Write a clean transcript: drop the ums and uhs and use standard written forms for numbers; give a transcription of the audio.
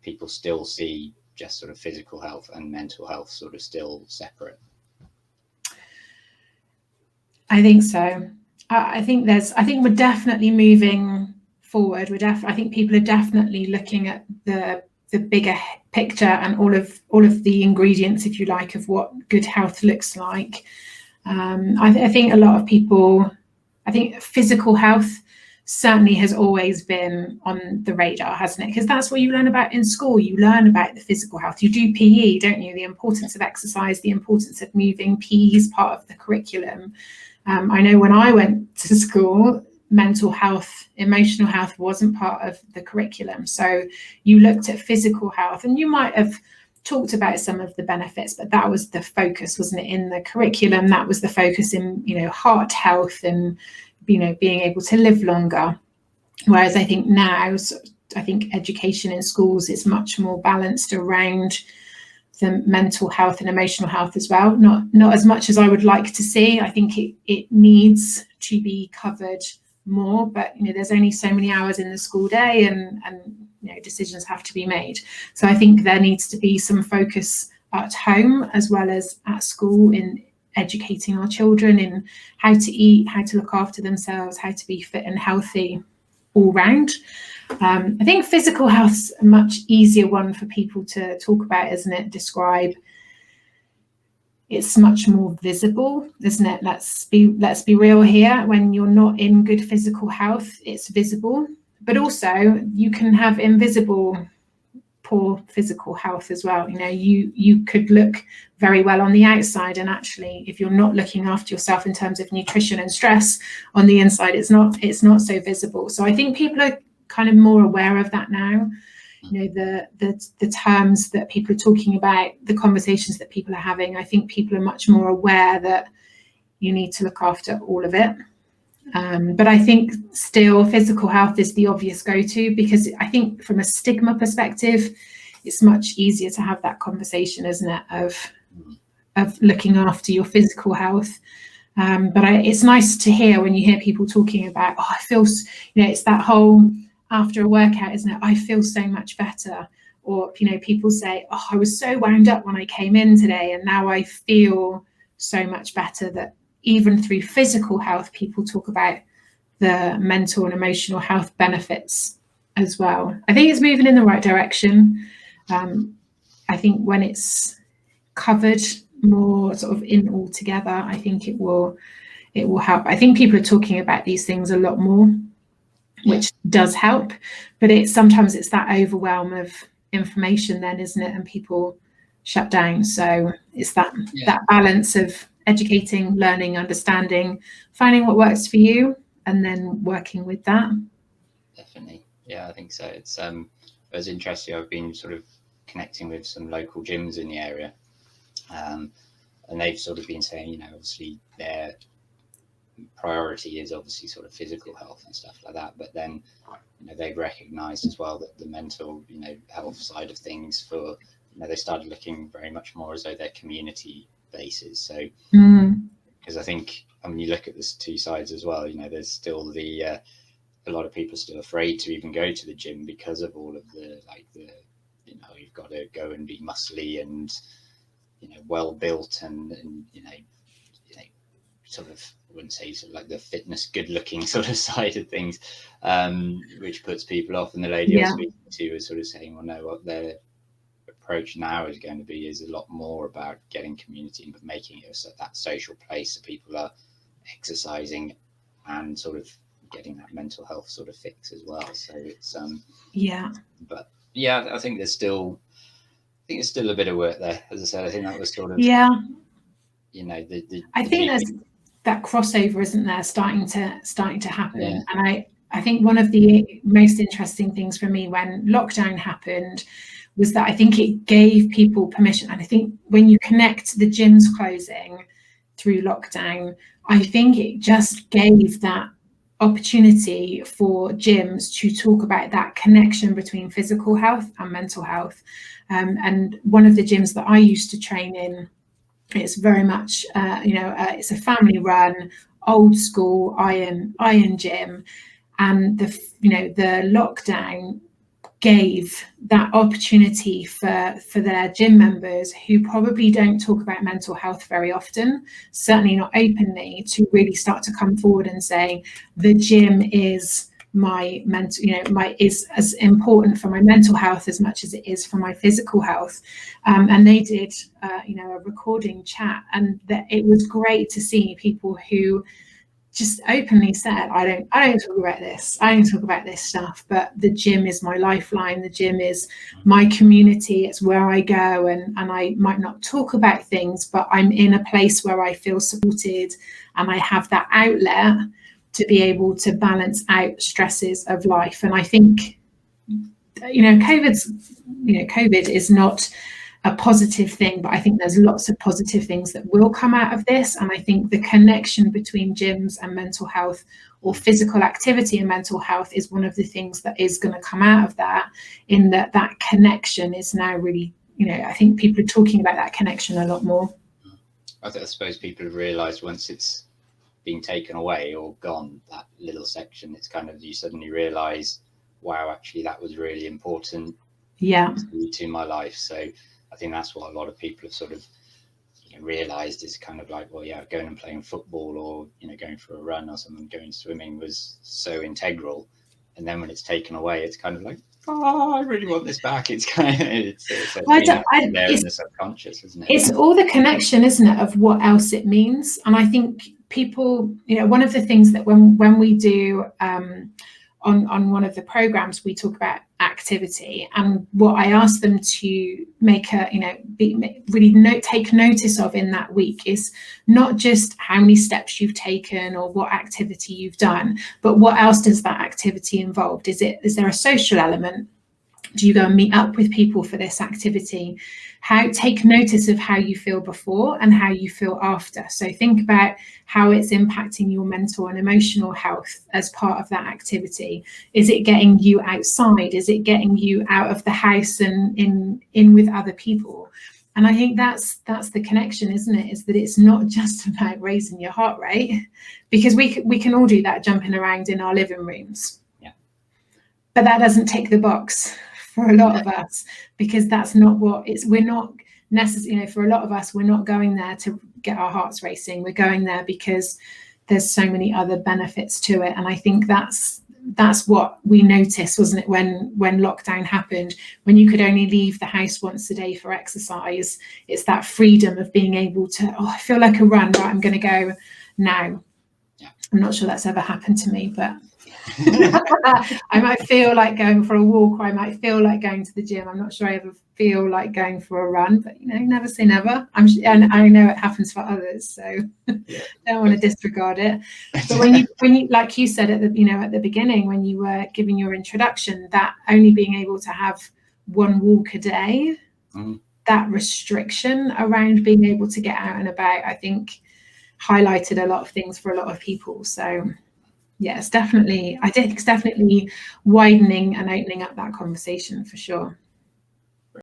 people still see just sort of physical health and mental health sort of still separate? I think so. I think we're definitely moving forward. I think people are definitely looking at the bigger picture and all of the ingredients, if you like, of what good health looks like. I think a lot of people, I think physical health certainly has always been on the radar, hasn't it? Because that's what you learn about in school. You learn about the physical health. You do PE, don't you? The importance of exercise, the importance of moving. PE is part of the curriculum. I know when I went to school, mental health, emotional health wasn't part of the curriculum. So you looked at physical health, and you might have talked about some of the benefits, but that was the focus, wasn't it, in the curriculum? That was the focus in, heart health and, being able to live longer. Whereas I think now, education in schools is much more balanced around the mental health and emotional health as well. Not as much as I would like to see. I think it needs to be covered more, but there's only so many hours in the school day, and decisions have to be made. So I think there needs to be some focus at home as well as at school in educating our children in how to eat, how to look after themselves, how to be fit and healthy all round. I think physical health's a much easier one for people to talk about, isn't it? Describe. It's much more visible, isn't it? Let's be real here. When you're not in good physical health, it's visible. But also you can have invisible poor physical health as well. You could look very well on the outside, and actually, if you're not looking after yourself in terms of nutrition and stress on the inside, it's not so visible. So I think people are kind of more aware of that now. The terms that people are talking about, the conversations that people are having, I think people are much more aware that you need to look after all of it. But I think still physical health is the obvious go-to, because I think from a stigma perspective, it's much easier to have that conversation, isn't it, of looking after your physical health. But it's nice to hear when you hear people talking about, I feel, it's that whole after a workout, isn't it? I feel so much better. Or, people say, I was so wound up when I came in today, and now I feel so much better. That even through physical health, people talk about the mental and emotional health benefits as well. I think it's moving in the right direction. I think when it's covered more sort of in all together, I think it will help. I think people are talking about these things a lot more, which does help, but sometimes it's that overwhelm of information then, isn't it? And people shut down. So it's that balance of educating, learning, understanding, finding what works for you, and then working with that. Definitely. Yeah, I think so. It was interesting. I've been sort of connecting with some local gyms in the area, and they've sort of been saying, obviously their priority is obviously sort of physical health and stuff like that, but then they've recognized as well that the mental health side of things, for they started looking very much more as though they're community bases. So because I think you look at the two sides as well, there's still a lot of people still afraid to even go to the gym because of all of the you've got to go and be muscly and well built and sort of, I wouldn't say sort of like the fitness good looking sort of side of things, which puts people off. And the lady I was speaking to was sort of saying, well, no, what their approach now is going to be is a lot more about getting community and making it that social place so people are exercising and sort of getting that mental health sort of fix as well. So it's but I think there's still a bit of work there. As I said, I think that was sort of I think there's that crossover, isn't there, starting to happen. And I think one of the most interesting things for me when lockdown happened was that I think it gave people permission. And I think when you connect the gyms closing through lockdown, I think it just gave that opportunity for gyms to talk about that connection between physical health and mental health. And one of the gyms that I used to train in, it's very much, it's a family run, old school iron gym. And the lockdown gave that opportunity for their gym members who probably don't talk about mental health very often, certainly not openly, to really start to come forward and say the gym is my mental, is as important for my mental health as much as it is for my physical health. And they did a recording chat, and that it was great to see people who just openly said, I don't talk about this. I don't talk about this stuff, but the gym is my lifeline. The gym is my community. It's where I go, and I might not talk about things, but I'm in a place where I feel supported, and I have that outlet to be able to balance out stresses of life. And I think, COVID is not a positive thing, but I think there's lots of positive things that will come out of this. And I think the connection between gyms and mental health, or physical activity and mental health, is one of the things that is going to come out of that, in that connection is now really, I think people are talking about that connection a lot more. I suppose people have realised once it's been taken away or gone, that little section, it's kind of, you suddenly realise, wow, actually that was really important to my life. So I think that's what a lot of people have sort of realised, is kind of like, well, yeah, going and playing football, or going for a run, or something, going swimming was so integral. And then when it's taken away, it's kind of like, oh, I really want this back. It's kind of it's there in the subconscious, isn't it? It's all the connection, isn't it, of what else it means. And I think people, one of the things that when we do on one of the programs, we talk about activity, and what I ask them to make take notice of in that week is not just how many steps you've taken or what activity you've done, but what else does that activity involve? Is there a social element? Do you go and meet up with people for this activity? Take notice of how you feel before and how you feel after. So think about how it's impacting your mental and emotional health as part of that activity. Is it getting you outside? Is it getting you out of the house and in with other people? And I think that's the connection, isn't it? Is that it's not just about raising your heart rate, because we can all do that jumping around in our living rooms. Yeah. But that doesn't tick the box for a lot of us, because that's not what we're not necessarily, for a lot of us, we're not going there to get our hearts racing. We're going there because there's so many other benefits to it. And I think that's what we noticed, wasn't it, when lockdown happened, when you could only leave the house once a day for exercise. It's that freedom of being able to, I feel like a run, right, I'm going to go now. Yeah. I'm not sure that's ever happened to me, but I might feel like going for a walk, or I might feel like going to the gym. I'm not sure I ever feel like going for a run, but never say never. And I know it happens for others, so don't want to disregard it. But when you like you said at the beginning, when you were giving your introduction, that only being able to have one walk a day, that restriction around being able to get out and about, I think highlighted a lot of things for a lot of people. So yeah, I think it's definitely widening and opening up that conversation for sure.